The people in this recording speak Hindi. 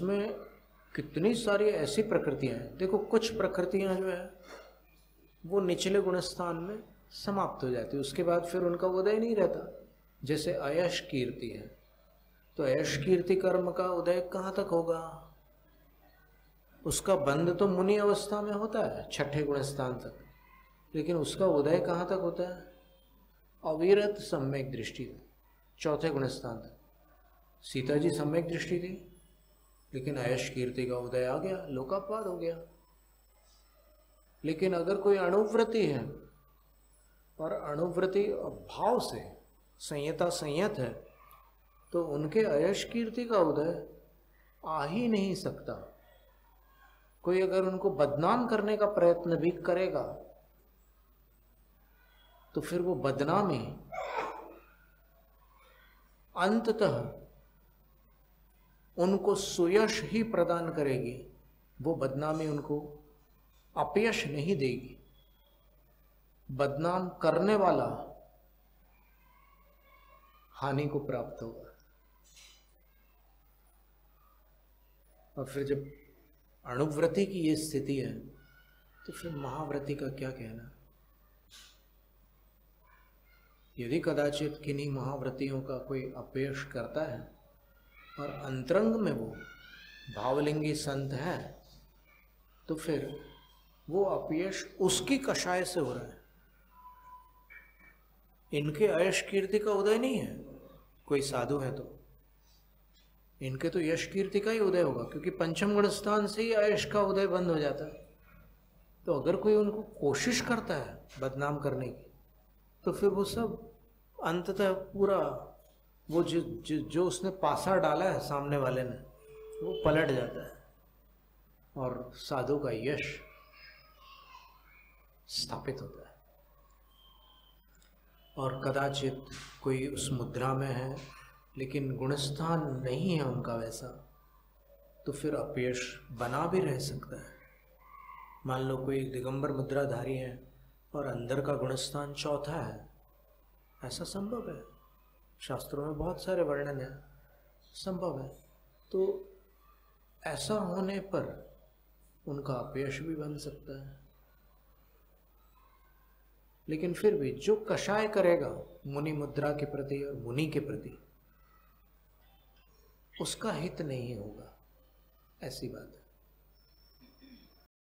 उसमें कितनी सारी ऐसी प्रकृतियां हैं। देखो कुछ प्रकृतियां जो है वो निचले गुणस्थान में समाप्त हो जाती है, उसके बाद फिर उनका उदय नहीं रहता। जैसे अयश कीर्ति है, तो अयश कीर्ति कर्म का उदय कहाँ तक होगा? उसका बंध तो मुनि अवस्था में होता है छठे गुणस्थान तक, लेकिन उसका उदय कहाँ तक होता है? अविरत सम्यक दृष्टि चौथे गुणस्थान तक। सीता जी सम्यक दृष्टि थी, लेकिन अयश कीर्ति का उदय आ गया, लोकापवाद हो गया। लेकिन अगर कोई अणुव्रति है और अणुव्रति भाव से संयता संयत है, तो उनके अयश कीर्ति का उदय आ ही नहीं सकता। कोई अगर उनको बदनाम करने का प्रयत्न भी करेगा तो फिर वो बदनामी अंततः उनको सुयश ही प्रदान करेगी, वो बदनामी उनको अपयश नहीं देगी। बदनाम करने वाला हानि को प्राप्त होगा। और फिर जब अणुव्रति की ये स्थिति है तो फिर महाव्रति का क्या कहना। यदि कदाचित किन्हीं महाव्रतियों का कोई अपयश करता है और अंतरंग में वो भावलिंगी संत है, तो फिर वो अपयश उसकी कषाय से हो रहा है, इनके अयश कीर्ति का उदय नहीं है। कोई साधु है तो इनके तो यश कीर्ति का ही उदय होगा, क्योंकि पंचम गुण स्थान से ही अयश का उदय बंद हो जाता है। तो अगर कोई उनको कोशिश करता है बदनाम करने की, तो फिर वो सब अंततः पूरा वो जो उसने पासा डाला है सामने वाले ने, वो पलट जाता है और साधु का यश स्थापित होता है। और कदाचित कोई उस मुद्रा में है लेकिन गुणस्थान नहीं है उनका वैसा, तो फिर अपयश बना भी रह सकता है। मान लो कोई दिगंबर मुद्राधारी है और अंदर का गुणस्थान चौथा है, ऐसा संभव है, शास्त्रों में बहुत सारे वर्णन है, संभव है। तो ऐसा होने पर उनका अपयश भी बन सकता है। लेकिन फिर भी जो कषाय करेगा मुनि मुद्रा के प्रति और मुनि के प्रति, उसका हित नहीं होगा, ऐसी बात है।